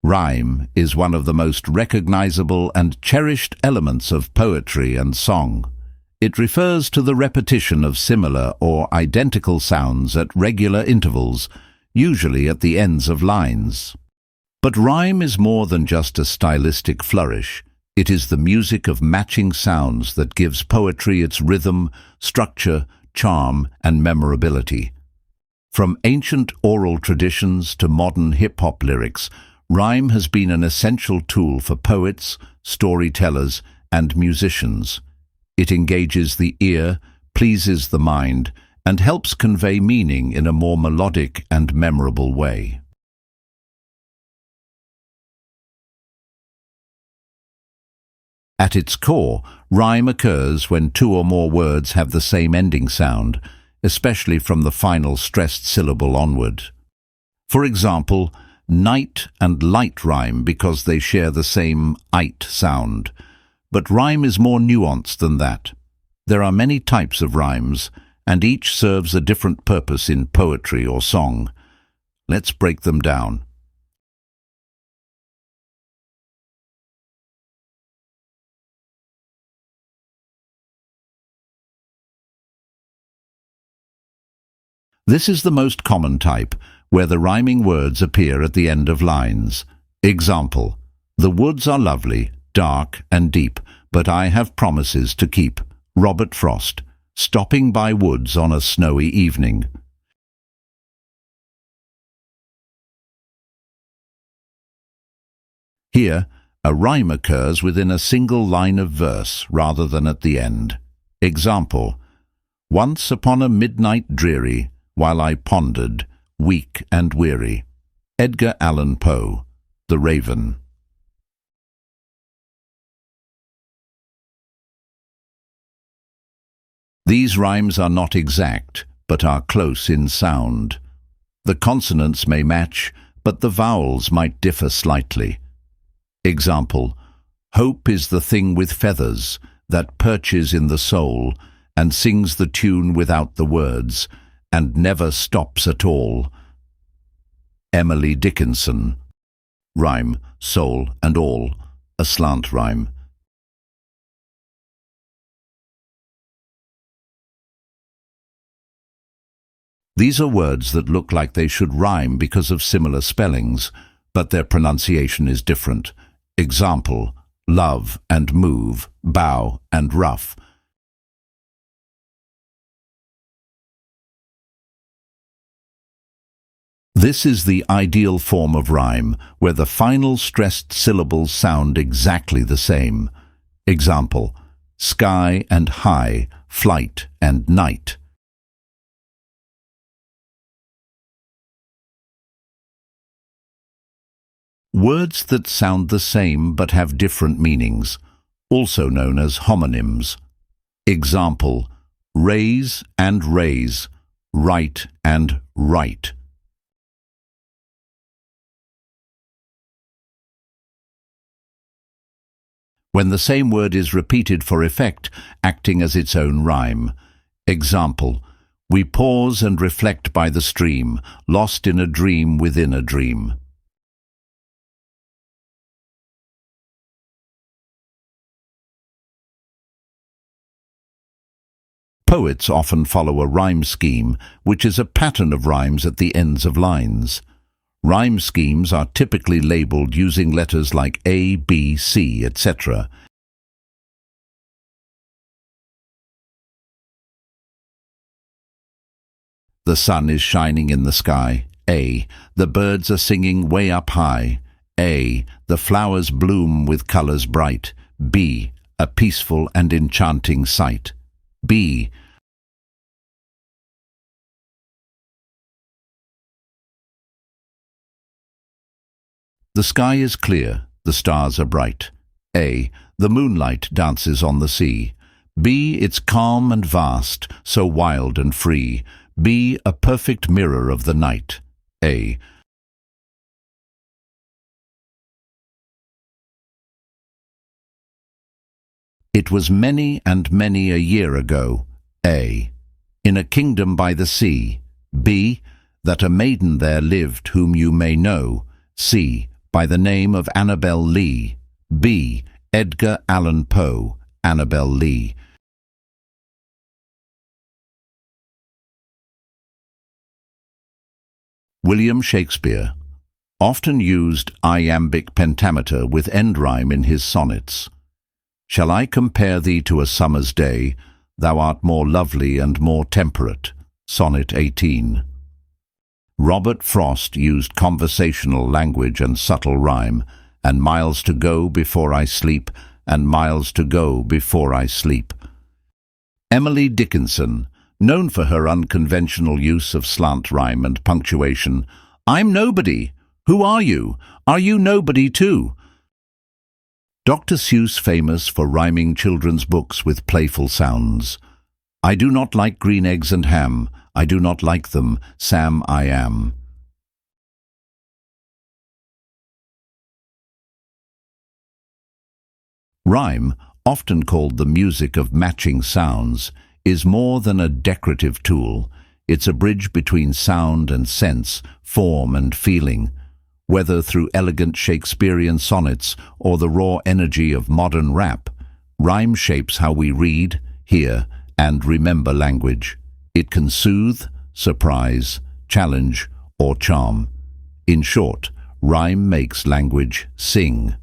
Rhyme is one of the most recognizable and cherished elements of poetry and song. It refers to the repetition of similar or identical sounds at regular intervals, usually at the ends of lines. But rhyme is more than just a stylistic flourish. It is the music of matching sounds that gives poetry its rhythm, structure, charm, and memorability. From ancient oral traditions to modern hip-hop lyrics, rhyme has been an essential tool for poets, storytellers, and musicians. It engages the ear, pleases the mind, and helps convey meaning in a more melodic and memorable way. At its core, rhyme occurs when two or more words have the same ending sound, especially from the final stressed syllable onward. For example, night and light rhyme because they share the same ite sound. But rhyme is more nuanced than that. There are many types of rhymes, and each serves a different purpose in poetry or song. Let's break them down. This is the most common type, where the rhyming words appear at the end of lines. Example: the woods are lovely, dark and deep, but I have promises to keep. Robert Frost, stopping by woods on a snowy evening. Here, a rhyme occurs within a single line of verse rather than at the end. Example: once upon a midnight dreary, while I pondered, weak and weary. Edgar Allan Poe, The Raven. These rhymes are not exact, but are close in sound. The consonants may match, but the vowels might differ slightly. Example: hope is the thing with feathers that perches in the soul and sings the tune without the words, and never stops at all. Emily Dickinson. Rhyme, soul and all, a slant rhyme. These are words that look like they should rhyme because of similar spellings, but their pronunciation is different. Example: love and move, bow and rough. This is the ideal form of rhyme, where the final stressed syllables sound exactly the same. Example: sky and high, flight and night. Words that sound the same but have different meanings, also known as homonyms. Example: raise and raise, right and right. When the same word is repeated for effect, acting as its own rhyme. Example: we pause and reflect by the stream, lost in a dream within a dream. Poets often follow a rhyme scheme, which is a pattern of rhymes at the ends of lines. Rhyme schemes are typically labeled using letters like A, B, C, etc. The sun is shining in the sky. A. The birds are singing way up high. A. The flowers bloom with colors bright. B. A peaceful and enchanting sight. B. The sky is clear, the stars are bright. A. The moonlight dances on the sea. B. It's calm and vast, so wild and free. B. A perfect mirror of the night. A. It was many and many a year ago. A. In a kingdom by the sea. B. That a maiden there lived whom you may know. C. by the name of Annabel Lee. B. Edgar Allan Poe, Annabel Lee. William Shakespeare often used iambic pentameter with end rhyme in his sonnets. Shall I compare thee to a summer's day? Thou art more lovely and more temperate. Sonnet 18. Robert Frost used conversational language and subtle rhyme, and miles to go before I sleep, and miles to go before I sleep. Emily Dickinson, known for her unconventional use of slant rhyme and punctuation. I'm nobody. Who are you? Are you nobody too? Dr. Seuss, famous for rhyming children's books with playful sounds. I do not like green eggs and ham. I do not like them. Sam, I am. Rhyme, often called the music of matching sounds, is more than a decorative tool. It's a bridge between sound and sense, form and feeling. Whether through elegant Shakespearean sonnets or the raw energy of modern rap, rhyme shapes how we read, hear, and remember language. It can soothe, surprise, challenge, or charm. In short, rhyme makes language sing.